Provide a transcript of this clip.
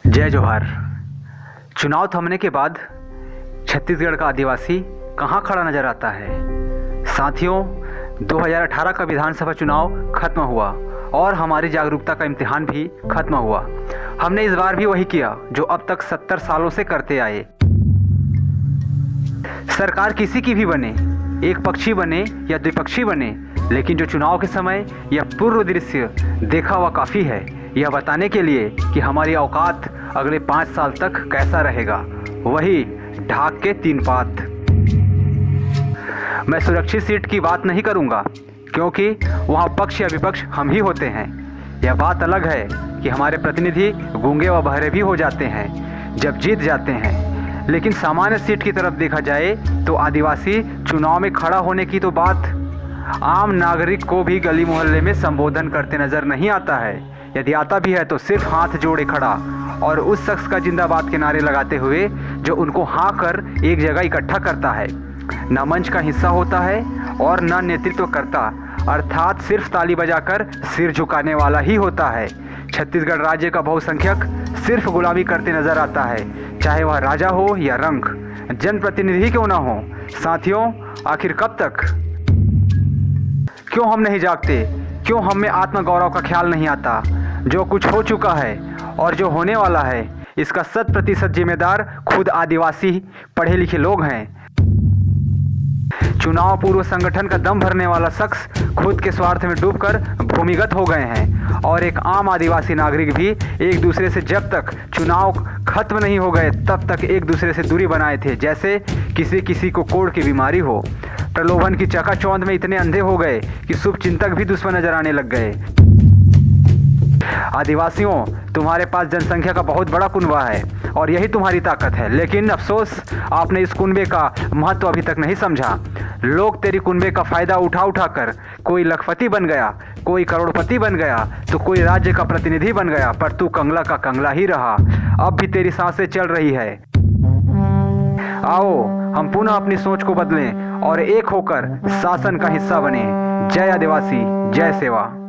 जय जोहार। चुनाव थमने के बाद छत्तीसगढ़ का आदिवासी कहाँ खड़ा नजर आता है। साथियों, 2018 का विधानसभा चुनाव खत्म हुआ और हमारी जागरूकता का इम्तिहान भी खत्म हुआ। हमने इस बार भी वही किया जो अब तक 70 सालों से करते आए। सरकार किसी की भी बने, एक पक्षी बने या द्विपक्षी बने, लेकिन जो चुनाव के समय यह पूर्व दृश्य देखा हुआ काफ़ी है यह बताने के लिए कि हमारी औकात अगले 5 साल तक कैसा रहेगा। वही ढाक के 3 पात। मैं सुरक्षित सीट की बात नहीं करूंगा क्योंकि वहां पक्ष या विपक्ष हम ही होते हैं। यह बात अलग है कि हमारे प्रतिनिधि गूंगे व बहरे भी हो जाते हैं जब जीत जाते हैं। लेकिन सामान्य सीट की तरफ देखा जाए तो आदिवासी चुनाव में खड़ा होने की तो बात आम नागरिक को भी गली मोहल्ले में संबोधन करते नजर नहीं आता है। यदि आता भी है तो सिर्फ हाथ जोड़े खड़ा और उस शख्स का जिंदाबाद के नारे लगाते हुए जो उनको हाँ कर एक जगह इकट्ठा करता है। न मंच का हिस्सा होता है और न नेतृत्व करता, अर्थात सिर्फ ताली बजाकर सिर झुकाने वाला ही होता है। छत्तीसगढ़ राज्य का बहुसंख्यक सिर्फ गुलामी करते नजर आता है, चाहे वह राजा हो या रंक, जनप्रतिनिधि क्यों ना हो। साथियों, आखिर कब तक? क्यों हम नहीं जागते? क्यों हम में आत्मगौरव का ख्याल नहीं आता? जो कुछ हो चुका है और जो होने वाला है इसका 100% जिम्मेदार खुद आदिवासी पढ़े लिखे लोग हैं। चुनाव पूर्व संगठन का दम भरने वाला शख्स खुद के स्वार्थ में डूबकर भूमिगत हो गए हैं और एक आम आदिवासी नागरिक भी एक दूसरे से जब तक चुनाव खत्म नहीं हो गए तब तक एक दूसरे से दूरी बनाए थे, जैसे किसी किसी को कोढ़ की बीमारी हो। प्रलोभन की चकाचौंध में इतने अंधे हो गए कि शुभ चिंतक भी दुश्मन नजर आने लग गए। आदिवासियों, तुम्हारे पास जनसंख्या का बहुत बड़ा कुनबा है और यही तुम्हारी ताकत है, लेकिन अफसोस आपने इस कुनबे का महत्व अभी तक नहीं समझा। लोग तेरी कुनबे का फायदा उठा उठा कर कोई लखपति बन गया, कोई करोड़पति बन गया तो कोई राज्य का प्रतिनिधि बन गया, पर तू कंगला का कंगला ही रहा। अब भी तेरी सांसें चल रही है। आओ हम पुनः अपनी सोच को बदलें और एक होकर शासन का हिस्सा बने। जय आदिवासी, जय सेवा।